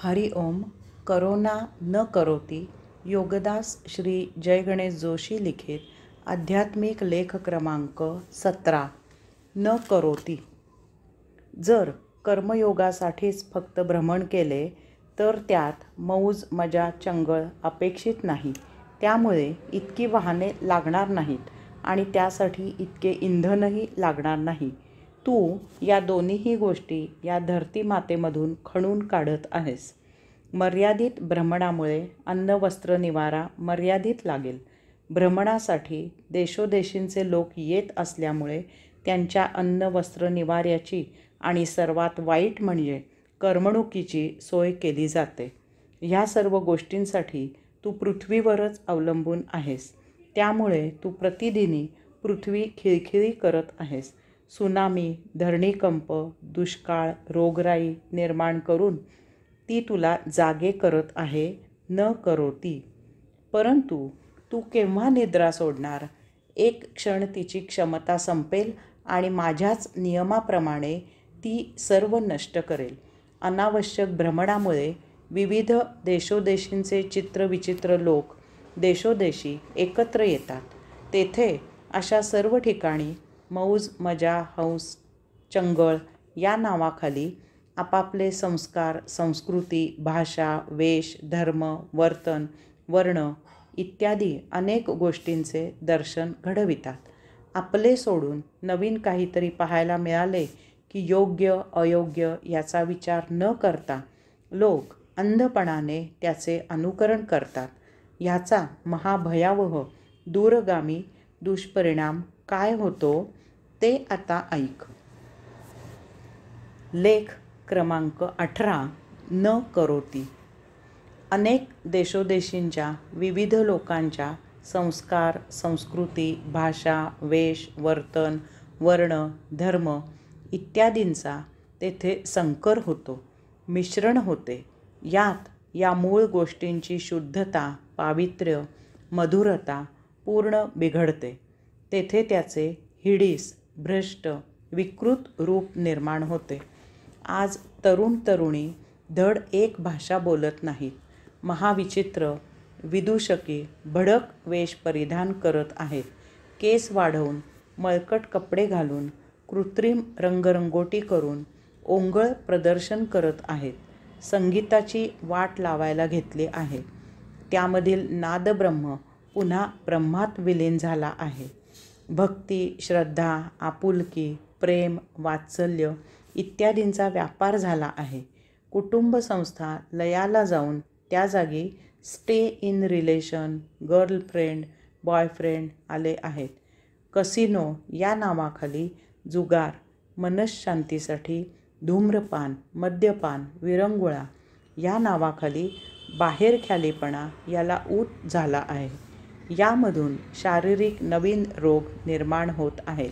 हरि ओम. Corona न करोति. योगदास श्री जय गणेश जोशी लिखित आध्यात्मिक लेख क्रमांक 17. न करोति. जर कर्मयोगासाठीच फक्त भ्रमण केले तर त्यात मौज मजा चंगळ अपेक्षित नाही. त्यामुळे इतकी वाहने लागणार नाहीत आणि त्यासाठी इतके इंधनही लागणार नाही. तू या दोन्हीही गोष्टी या धरती मातेमधून खणून काढत आहेस. मर्यादित भ्रमणामुळे अन्न वस्त्र निवारा मर्यादित लागेल. भ्रमणासाठी देशोदेशींचे लोक येत असल्यामुळे त्यांच्या अन्न वस्त्र निवाऱ्याची आणि सर्वात वाईट म्हणजे करमणुकीची सोय केली जाते. ह्या सर्व गोष्टींसाठी तू पृथ्वीवरच अवलंबून आहेस. त्यामुळे तू प्रतिदिनी पृथ्वी खिळखिळी करत आहेस. सुनामी, धरणीकंप, दुष्काळ, रोगराई निर्माण करून ती तुला जागे करत आहे. न करोति. परंतु तू केव्हा निद्रा सोडणार? एक क्षण तिची क्षमता संपेल आणि माझ्याच नियमाप्रमाणे ती सर्व नष्ट करेल. अनावश्यक भ्रमणामुळे विविध देशोदेशींचे चित्रविचित्र लोक देशोदेशी एकत्र येतात. तेथे अशा सर्व ठिकाणी मौज मजा हौस चंगळ या नावाखाली आपापले संस्कार, संस्कृती, भाषा, वेश, धर्म, वर्तन, वर्ण इत्यादी अनेक गोष्टींचे दर्शन घडवितात. आपले सोडून नवीन काहीतरी पाहायला मिळाले की योग्य अयोग्य याचा विचार न करता लोक अंधपणाने त्याचे अनुकरण करतात. ह्याचा महाभयावह दूरगामी दुष्परिणाम काय होतो ते आता ऐक. लेख क्रमांक 18. न करोति. अनेक देशोदेशींच्या विविध लोकांच्या संस्कार, संस्कृती, भाषा, वेश, वर्तन, वर्ण, धर्म इत्यादींचा तेथे संकर होतो, मिश्रण होते. यात या मूळ गोष्टींची शुद्धता, पावित्र्य, मधुरता पूर्ण बिघडते. तेथे त्याचे हिडीस, भ्रष्ट, विकृत रूप निर्माण होते. आज तरुण तरुणी धड एक भाषा बोलत नाहीत. महाविचित्र विदूषकी भडक वेश परिधान करत आहेत. केस वाढवून, मळकट कपडे घालून, कृत्रिम रंगरंगोटी करून ओंगळ प्रदर्शन करत आहेत. संगीताची वाट लावायला घेतली आहे. त्यामधील नादब्रह्म पुन्हा ब्रह्मात विलीन झाला आहे. भक्ती, श्रद्धा, आपुलकी, प्रेम, वात्सल्य इत्यादींचा व्यापार झाला आहे. कुटुंब संस्था लयाला जाऊन त्या जागी stay in relation, girlfriend, boyfriend आले आहेत. कसिनो या नावाखाली जुगार, मनःशांतीसाठी धूम्रपान, मद्यपान, विरंगुळा या नावाखाली बाहेरख्यालीपणा याला ऊत झाला आहे. यामधून शारीरिक नवीन रोग निर्माण होत आहेत.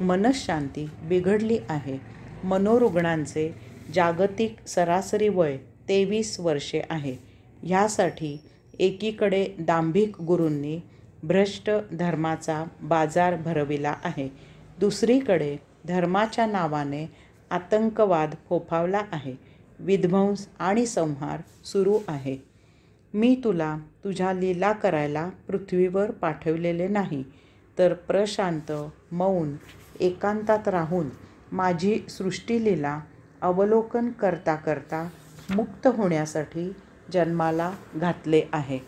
मनःशांती बिघडली आहे. मनोरुग्णांचे जागतिक सरासरी वय 23 वर्षे आहे. ह्यासाठी एकीकडे दांभिक गुरूंनी भ्रष्ट धर्माचा बाजार भरविला आहे. दुसरीकडे धर्माच्या नावाने आतंकवाद फोफावला आहे. विध्वंस आणि संहार सुरू आहे. मी तुला तुझ्या लीला करायला पृथ्वीवर पाठवलेले नाही, तर प्रशांत, मौन, एकांतात राहून माझी सृष्टीलीला अवलोकन करता करता मुक्त होण्यासाठी जन्माला घातले आहे.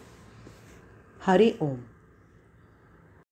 हरि ओम.